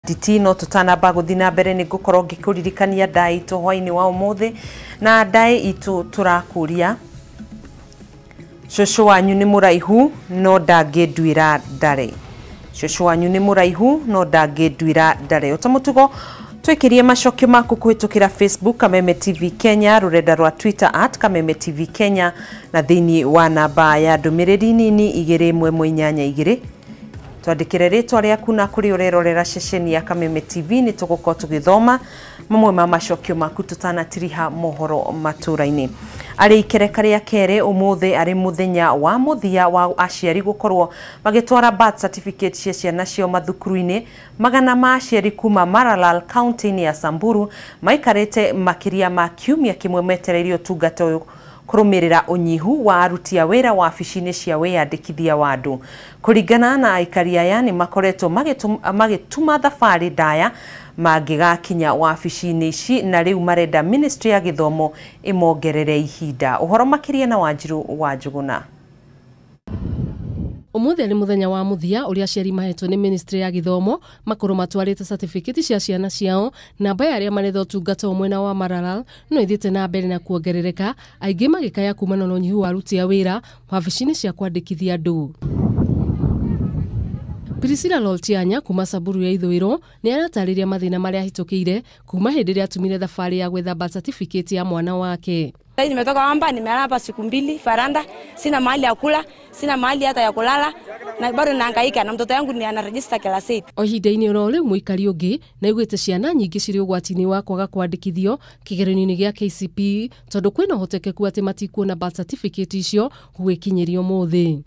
nditi no tutanamba guthina mbere ni gukorwo ngikuririkania ndai itu hwaini wa umuthi na ndai itu turakuria shosho wanyu ni muraihu no ndangindwira ndare shosho wanyu ni muraihu no ndangindwira ndare utamutugo twekirie macokio maku kuhitukira Facebook Kameme TV Kenya, rurenda rwa Twitter @Kameme TV Kenya na thini wa namba ya ndumiriri nini 2182 twandikire ritwa riaku na kuri urerorera ceceni ya Kameme TV ni tuguko tugithoma mamwe ma macokio maku tutanatiriha Mohoro Maturaini. Ari ikereka ria kere umuthi ari muthenya wa muthia wa aciari gukorwo bagitwara birth certificate cia ciana cio mathukuru-ini. Magana ma aciari kuma Maralal County ya Samburu maikarite makiria ma kiumia kimwe metereirio tungata uyu kurumirira unyihu wa aruti a wira wa afishini cia wiyandikithia wa andu. Kuringana na aikari aya ni makoretwo magituma thabari ndaya magigakinya wa afishini ici na riu marenda Ministry ya Githomo imongerere ihinda. Uhoro makiria na Wanjiru wa Njuguna. Umuthi ari muthenya wa muthia uria aciari mahetwo ni Ministry ya Githomo makoro matwarite certificate cia ciana ciao namba ya aria maretho tungata mwena wa Maralal no ithite na mbere na kuongerereka aingi magikaya kumana na unyihu wa aruti a wira wabici-ini cia kwandikithia andu. Priscilla Loltianya kuma Samburu ya ithwiro ni aratariria mathina maria hitukire kuma hindi ria atumire thabari ya gwetha birth certificate ya mwana wake. Nimetoka hapa nimelala hapa siku mbili faranda, sina mahali ya kula, sina mahali hata ya kulala na bado nahangaika na mtoto yangu ni ana register kila siku. Ohinda-ini ro riu muikari ungi na igwite ciana nyingi ciri ugwati-ini wa kwaga kwandikithio kigeranio-ini gia KCPE tondu kwina hotekeku ati matikuona birth certificate icio gwikinyirio muthi.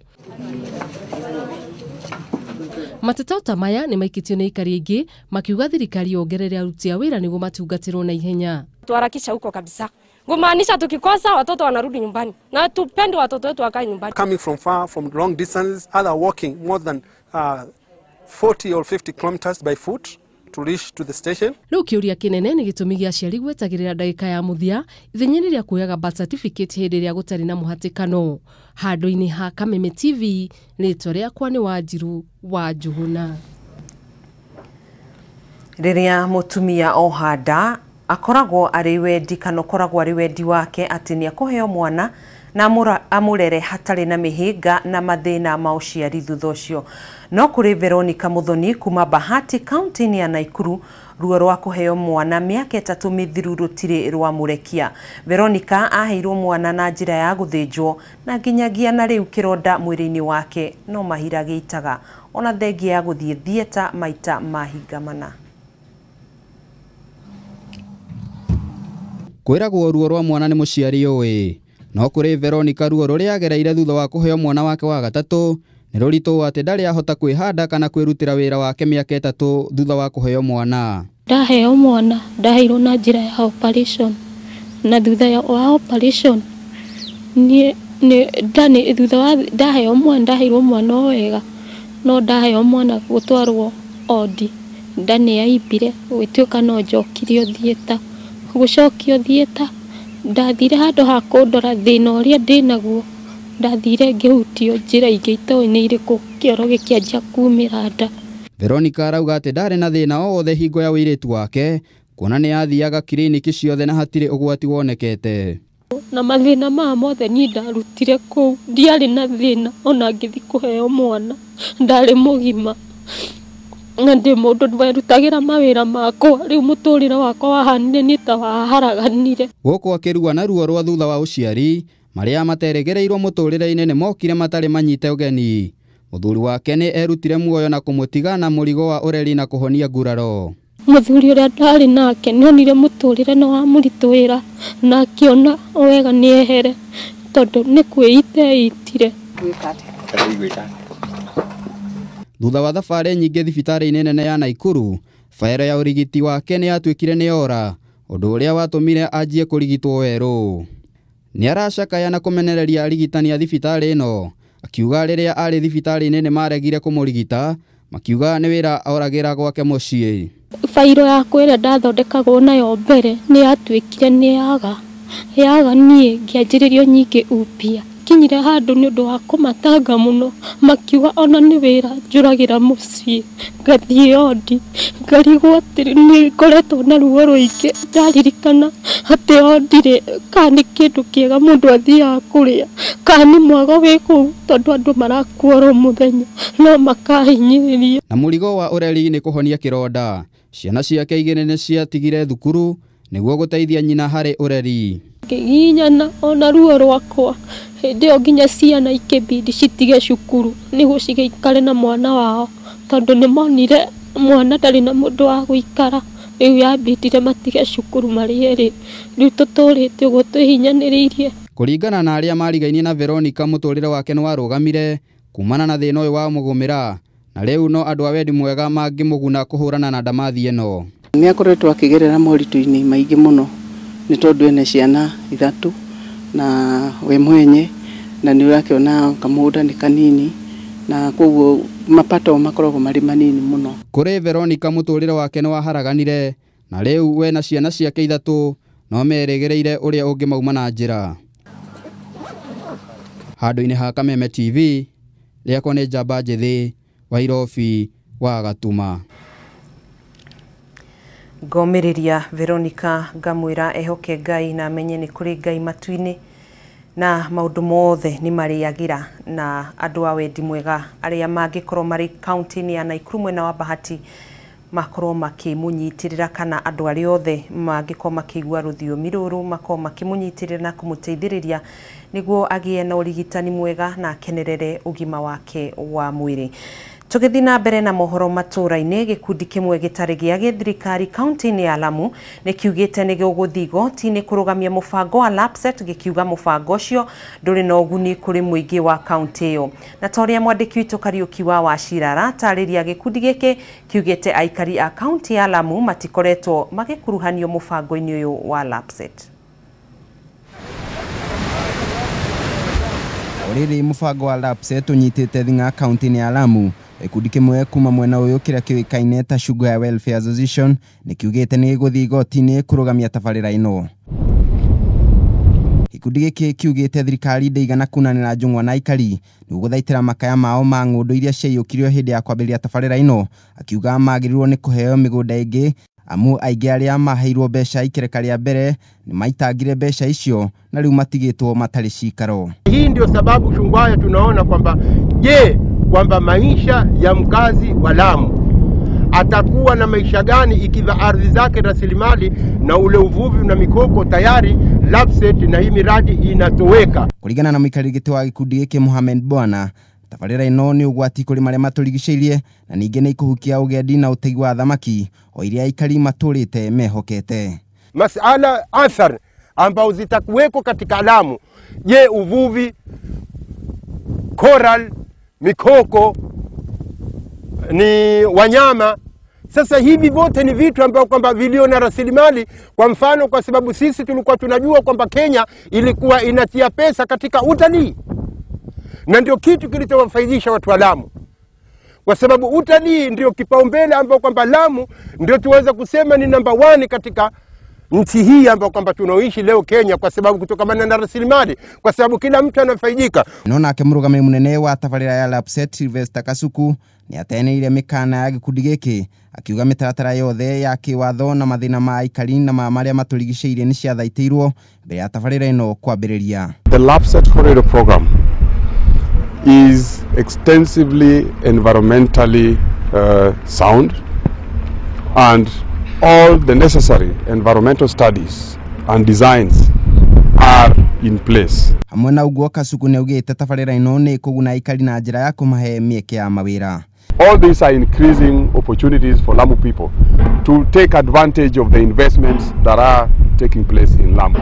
Mateta utamaya ni maikitio ni ikari ingi makiuga thirikari yongerere aruti a wira niguo matungatirwo na ihenya. Tuharakisha huko kabisa. Ngumaanisha tukikosa watoto wanarudi nyumbani na tupende watoto wetu wakae nyumbani. Coming from far, from long distances, other walking more than 40 or 50 kilometers by foot to reach to the station. Riu kiuria kinene ni gitumi gia aciari gwetagirira ndagika ya muthia ithenya ria kuoyaga birth certificate hindi ria gutari na muhatikano. Handu-ini ha Kameme TV ritwa riakwa ni Wanjiru wa Njuguna. Riria mutumia ohanda akoragwo ari wendi kana koragwo ari wendi wake ati ni akuheo mwana na amurere hatari na mihinga na mathina ma uciari thutha ucio. No kuri Veronica Muthoni kuma Bahati County ya Naikuru ruo rwa kuheo mwana miaka 3 mithiru rutire rwa murekia. Veronica aheirwo mwana na njira ya guthinjwo na nginyagia na riu kironda mwiri-ini wake no mahira giitaga ona thengia ya guthie thieta maita mahingamana. Kwiragwo ruo rwa mwana ni muciari uwi no kuri Veronica ruo ruria agereire thutha wa kuheo mwana wake wa gatatu ni ruritu ati ndari ahota kwihanda kana kwirutira wira wake miaka 3 thutha wa kuheo mwana. Ndaheo mwana ndaheirwo na njira ya operation na thutha wa operation ni thutha wa ndaheo mwana ndaheirwo mwana wega no ndaheo mwana gutwarwo odi ndani ya ibire gwituika no njokirio thieta gucokio thieta ndathire handu ha kundora thina uria ndinaguo ndathire ngihutio njira ingi itoini iriku kioro gikianjia kumira nda. Veronica arauga ati ndari na thina o wothe hingo ya wiritu wake kuona ni athiaga kliniki ciothe na hatire ugwati wonekete na mathina ma mothe ni ndarutire ku ndiari na thina ona ngithi kuheo mwana ndari mugima na ndi mundu werutagira mawira makwa riu muturire wakwa wahanire ni ta waharaganire. Guku akirua na ruo rwa thutha wa uciari maria materegereirwo muturire-ini ni mokire matari manyite ugeni. Muthuri wake ni erutire muoyo na kumutiga na murigo wa ureri na kuhonia nguraro. Muthuri uria ndari nake nionire muturire no amurituira na akiona wega ni ehere tondu ni kwitire. Thutha wa thabari nyingi thibitari-ini nene ya Naikuru, faira ya urigiti wake ni atwikire ni ora, undu uria watumire anjie kurigitwo weru. Ni aracakaya na kumenereria arigitani a thibitari ino, akiuga riria ari thibitari-ini ni maregire kumurigita, makiuga ni wira oragira gwake mucii. Fairo ya kwira ndathondekagwo nayo mbere ni atwikire ni yaga nie ngianjiririo nyingi upia kinyire handu ni undu wa kumatanga muno makiuga ona ni wira njuragira mucii ngathie odi ngarigwo atiri ni koretwo na ruo ruingi ndaririkana ati odire kani kindu kiega mundu athia kuria kani mwago wiku tondu andu marakuoro muthenya no makahinyiriria na murigo wa ureri ni kuhonia kironda. Ciana ciake igiri ni ciatigire thukuru niguo guteithia nyina hari ureri. Nginyana ona ruo rwakwa ndio nginya ciana ikibidi citige cukuru niguo cigeikare na mwana wao tondu ni monire mwana ndari na mundu wa guikara riu yabidire matige cukuru mari eri riu tuturite uguo twihinyanireirie. Kuringana na aria marigainie na Veronica muturire wake ni warugamire kumana na thina uyu wa mugumira na riu no andu a wendi mwega mangimuguna kuhurana na ndamathi eno. Ni akoretwo akigerera morito-ini maingi muno ni tondu ene ciana ithatu na we mwenye na ni urakiona kamunda ni kanini na koguo mapato makoragwo mari manini muno. Kuri Veronica muturire wake ni waharaganire na riu we na ciana ciake ithatu no merigereire uria ungimauma na njira. Handu-ini ha Kameme TV riakwa ni Njamba Njithi Wairobi wa Gatuma. Ngomiriria Veronica ngamwira ehoke Ngai na amenye ni kuri Ngai matuini na maundu mothe ni mariagira na andu a wendi mwega aria mangikorwo mari county-ini ya Naikuru mwena wa Bahati makorwo makimunyitirira kana andu aria othe mangikorwo makigua ruthiomi ruru makorwo makimunyitirira na kumuteithiriria niguo agie na urigitani mwega na kenerere ugima wake wa mwiri. Tugithi na mbere na Mohoro Maturaini, gikundi kimwe gitari gia githirikari county-ini ya Lamu ni kiugite ni giguthi igoti-ini kurugamia mubango wa LAPSSET gikiuga mubango ucio nduri na uguni kuri muingi wa county iyo. Na toria mwandiki witu Kariuki wa Wachirara tariria gikundi giki kiugite aikari a county ya Lamu matikoretwo magikuruhanio mubango-ini uyu wa LAPSSET. Oriri mubango wa LAPSSET unyitite thinga county-ini ya Lamu. Gikundi kimwe kuma mwena uyu kiria kiwikaine ta Sugar Welfare Association ni kiugite ni guthi igoti-ini kurugamia tabarira ino. Gikundi giki kiugite thirikari ndeigana kunanira njung'wa na aikari ni guthaitira makaya mao ma ng'undu iria ciaiyukirio hindi ya kwambiria tabarira ino, akiuga magirirwo ni kuheo migunda ingi amu aingi aria maheirwo mbeca ikereka ria mbere ni maitangire mbeca icio na riu matigitwo matari cikaro. Hii ndio sababu Shungwaya tunaona kwamba maisha ya mkazi wa Lamu atakuwa na maisha gani ikiwa ardhi zake rasilimali na ule uvuvi na mikoko tayari LAPSSET na hii miradi inatoweka. Kuringana na mikarigite wa gikundi giki Mohamed Bwana, tabarira ino ni ugwati kuri maria maturigiceirie na ninge ni ikuhukia ugendi na utegi wa thamaki o iria aikari maturite mehokete. Masala athar ambao zitakuweko katika Lamu, uvuvi, coral, mikoko, ni wanyama. Sasa hivi vote ni vitu ambao kwamba vilio na rasilimali. Kwa mfano, kwa sababu sisi tulikuwa tunajua kwamba Kenya ilikuwa inatia pesa katika utalii, na ndio kitu kilichowafaidisha watu wa Lamu, kwa sababu utalii ndio kipaumbele ambao kwamba Lamu ndio tuweza kusema ni number 1 katika nchi hii ambao kwamba tunaoishi leo Kenya, kwa sababu kutokamana na rasilimali, kwa sababu kila mtu anafaidika. Nona akimurugame munene wa tabarira ya LAPSSET Sylvester Kasuku ni ateneire mikana ya gikundi giki, akiuga mitaratara yothe ya kiwatho na mathina ma aikari na maria maturigiceirie ni ciathaitirwo mbere ya tabarira ino kwambiriria. The LAPSSET corridor program is extensively environmentally sound, and all the necessary environmental studies and designs are in place. Hamwe na uguo Kasuku ni ugite tabarira ino ni kuguna aikari na njira ya kumahe mieke ya mawira. All these are increasing opportunities for Lamu people to take advantage of the investments that are taking place in Lamu.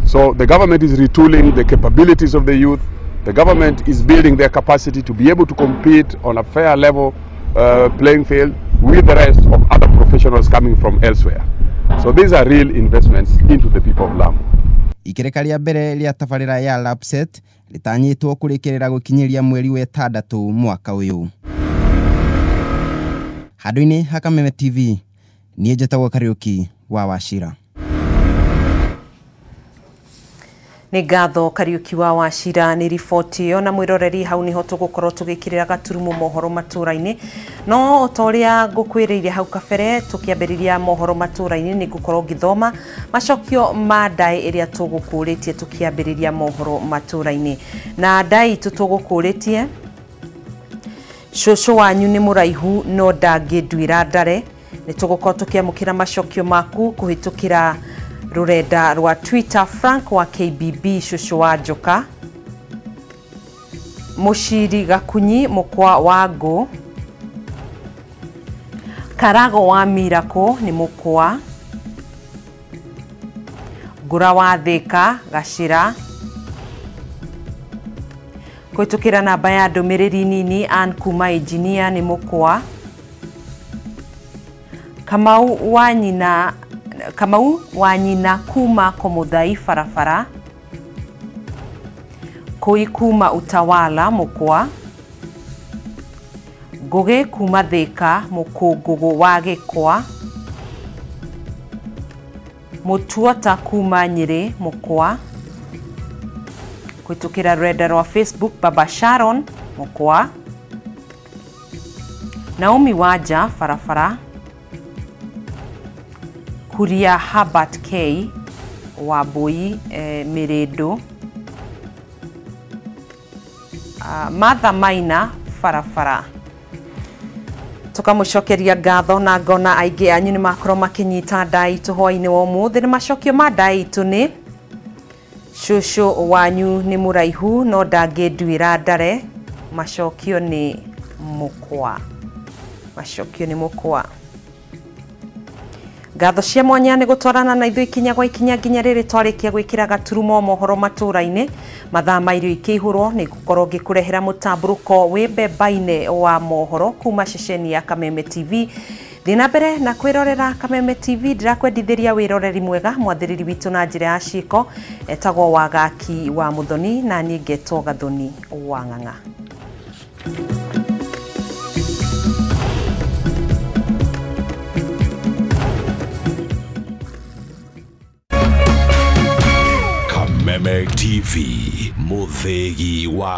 So the government is retooling the capabilities of the youth. The government is building their capacity to be able to compete on a fair level playing field with the rest of other professionals coming from elsewhere. So these are real investments into the people of Lamu. Ikereka ria mbere ria tabarira ya LAPSSET litanyitwo kurikirira gukinyiria mweri wa 6 mwaka uyu. Handu-ini ha Kameme TV ni Kariuki wa Wachira. Nĩ ngatho Kariuki wa Wachira nĩ riboti yo na mwiroreri hau niho tugukorwo tugikirira gaturumo mohoro maturaini no otoria ngukwiriire hau kabere tukiambiriria mohoro maturaini ni gukorwo ngithoma macokio ma ndai iria tugukuritie tukiambiriria mohoro maturaini na ndai tutugukuritie shosho wanyu ni muraihu no ndangindwira ndare ni tugukorwo tukiamukira macokio maku kuhitukira rurenda rwa Twitter. Frank wa KBB shosho wa Joka, Mushiri Gakunyi mukwa wago, Karago wa Mirako ni mukwa, Gura wa Thika Gashira, kuitukira namba ya ndumiriri nini Ann kuma engineer ni mukwa, Kamau wa nyina kuma Komuthai farafara, Koi kuma Utawala mukwa, Goge kuma Thika mukungugu wa Gikwa, Mutuota kuma Nyeri mukwa, kuitukira rurenda rwa Facebook Baba Sharon mukwa, Naomi Waja farafara, Kuria Herbert K wa Boi Miredo, Martha Maina farafara. Tukamucokeria ngatho na ngona aingi anyu ni makorwo makinyita ndai tuhoi-ini wa umuthi. Ni macokio ma ndai itu ni shosho wanyu ni muraihu no ndangindwira ndare, macokio ni mukwa, macokio ni mukwa. Ngatho cia mwanya ni gutwarana na ithu ikinya gwa ikinya nginya riri twarikia gwikira gaturumo mohoro maturaini mathaa mairio ikihurwo ni gukorwo ngikurehera mutamburuko wi mbemba-ini wa mohoro kuma ceceni ya Kameme TV. Thina mbere na kwirorera Kameme TV, ndirakwendithiria wiroreri mwega mwathiriri witu na njira ya ciiko etagwo Wagaki wa Muthoni na nie ngetwo Gathoni wa Ng'ang'a. Kameme TV, muthegi wa